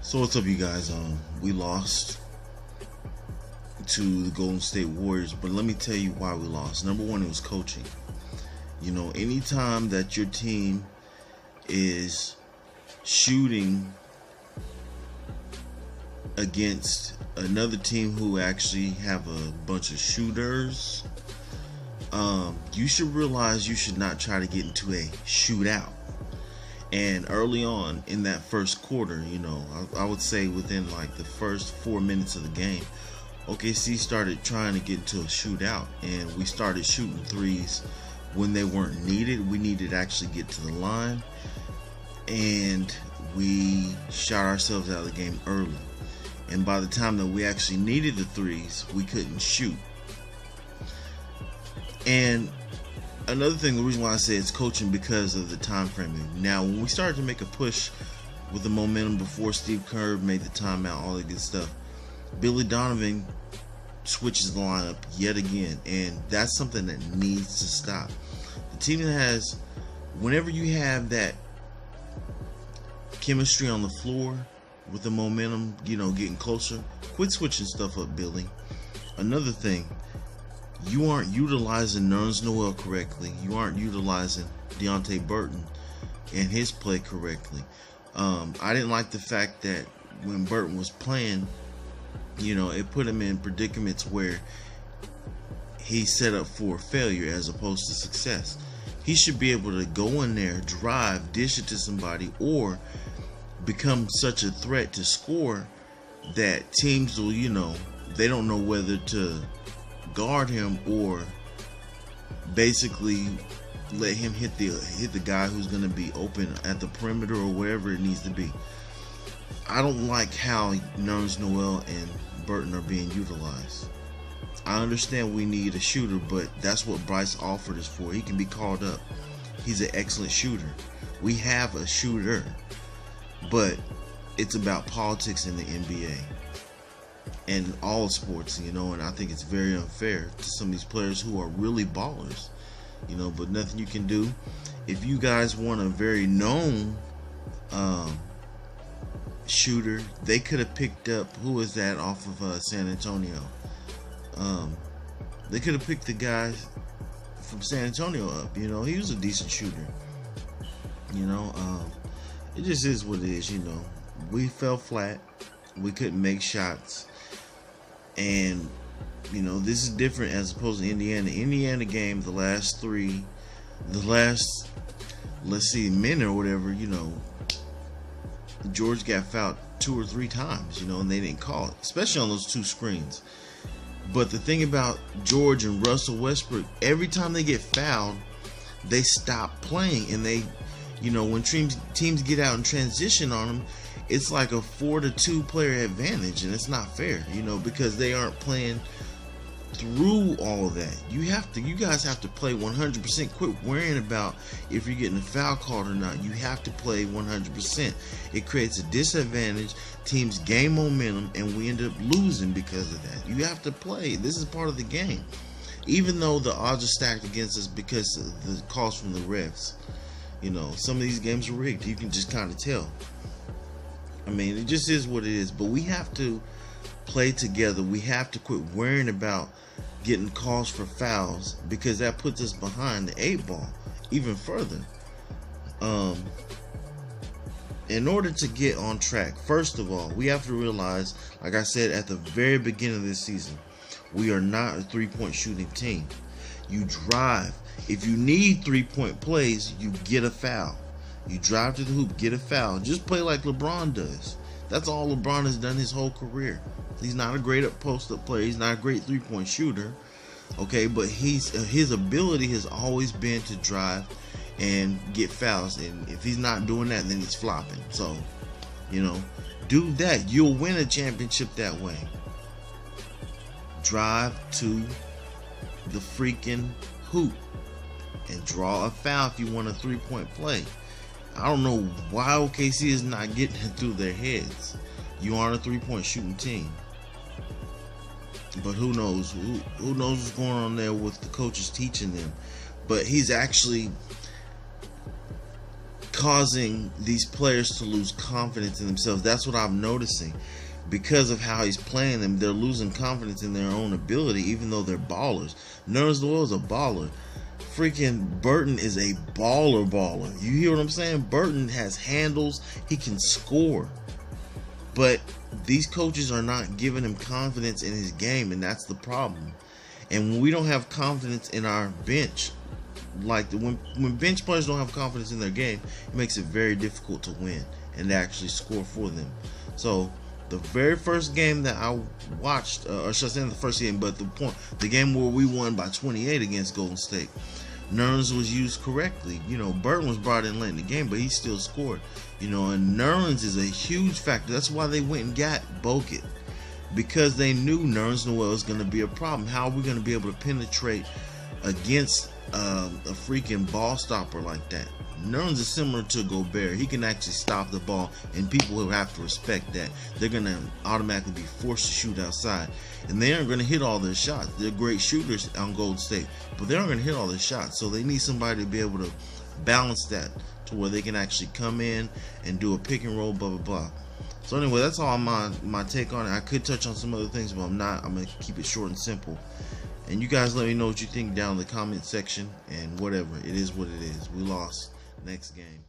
So what's up, you guys? We lost to the Golden State Warriors, but let me tell you why we lost. Number one, it was coaching. Anytime that your team is shooting against another team who actually have a bunch of shooters, you should realize you should not try to get into a shootout. And early on in that first quarter, I would say within like the first 4 minutes of the game, OKC started trying to get into a shootout, and we started shooting threes when they weren't needed. We needed to actually get to the line, and we shot ourselves out of the game early. And by the time that we actually needed the threes, we couldn't shoot. And another thing, the reason why I say it's coaching, because of the time framing. Now, when we started to make a push with the momentum before Steve Kerr made the timeout, all that good stuff, Billy Donovan switches the lineup yet again, and that's something that needs to stop. The team that has, whenever you have that chemistry on the floor with the momentum, getting closer, quit switching stuff up, Billy. Another thing, you aren't utilizing Nerlens Noel correctly. You aren't utilizing Deonte Burton and his play correctly. I didn't like the fact that when Burton was playing, it put him in predicaments where he set up for failure as opposed to success. He should be able to go in there, drive, dish it to somebody, or become such a threat to score that teams will, they don't know whether to guard him or basically let him hit the guy who's going to be open at the perimeter or wherever it needs to be. I don't like how Nerlens Noel and Burton are being utilized. I understand we need a shooter, but that's what Bryce Alford is for. He can be called up. He's an excellent shooter. We have a shooter, but it's about politics in the NBA and all sports, and I think it's very unfair to some of these players who are really ballers, but nothing you can do. If you guys want a very known shooter, they could have picked up, who was that off of San Antonio? They could have picked the guy from San Antonio up. He was a decent shooter. It just is what it is. We fell flat. We couldn't make shots, and this is different as opposed to Indiana. Indiana game, the last minute or whatever, George got fouled 2 or 3 times, and they didn't call it, especially on those 2 screens. But the thing about George and Russell Westbrook, every time they get fouled, they stop playing, and they, when teams get out and transition on them, it's like a 4-2 player advantage, and it's not fair, because they aren't playing through all of that. You guys have to play 100%. Quit worrying about if you're getting a foul called or not. You have to play 100%. It creates a disadvantage. Teams gain momentum, and we end up losing because of that. You have to play. This is part of the game. Even though the odds are stacked against us because of the calls from the refs. Some of these games are rigged. You can just kind of tell. It just is what it is. But we have to play together. We have to quit worrying about getting calls for fouls, because that puts us behind the 8 ball even further. In order to get on track, first of all, we have to realize, like I said at the very beginning of this season, we are not a 3-point shooting team. You drive. If you need 3-point plays, you get a foul. You drive to the hoop, get a foul. Just play like LeBron does. That's all LeBron has done his whole career. He's not a great post-up player. He's not a great 3-point shooter. Okay, but his ability has always been to drive and get fouls. And if he's not doing that, then he's flopping. So, do that. You'll win a championship that way. Drive to the freaking hoop and draw a foul if you want a 3-point play. I don't know why OKC is not getting it through their heads. You aren't a 3-point shooting team. But who knows? Who knows what's going on there with the coaches teaching them? But he's actually causing these players to lose confidence in themselves. That's what I'm noticing. Because of how he's playing them, they're losing confidence in their own ability, even though they're ballers. Nerlens Noel is a baller. Freaking Burton is a baller. You hear what I'm saying? Burton has handles. He can score. But these coaches are not giving him confidence in his game, and that's the problem. And when we don't have confidence in our bench, like when bench players don't have confidence in their game, it makes it very difficult to win and to actually score for them. So the very first game that I watched, or should I say the first game, but the game where we won by 28 against Golden State, Nerlens was used correctly. You know, Burton was brought in late in the game, but he still scored. You know, and Nerlens is a huge factor. That's why they went and got Bogut, because they knew Nerlens Noel was going to be a problem. How are we going to be able to penetrate against a freaking ball stopper like that? Nerlens is similar to Gobert. He can actually stop the ball, and people will have to respect that. They're going to automatically be forced to shoot outside, and they aren't going to hit all their shots. They're great shooters on Golden State, but they aren't going to hit all their shots. So they need somebody to be able to balance that to where they can actually come in and do a pick and roll, blah, blah, blah. So anyway, that's all my take on it. I could touch on some other things, but I'm not. I'm going to keep it short and simple. And you guys let me know what you think down in the comment section, and whatever. It is what it is. We lost. Next game.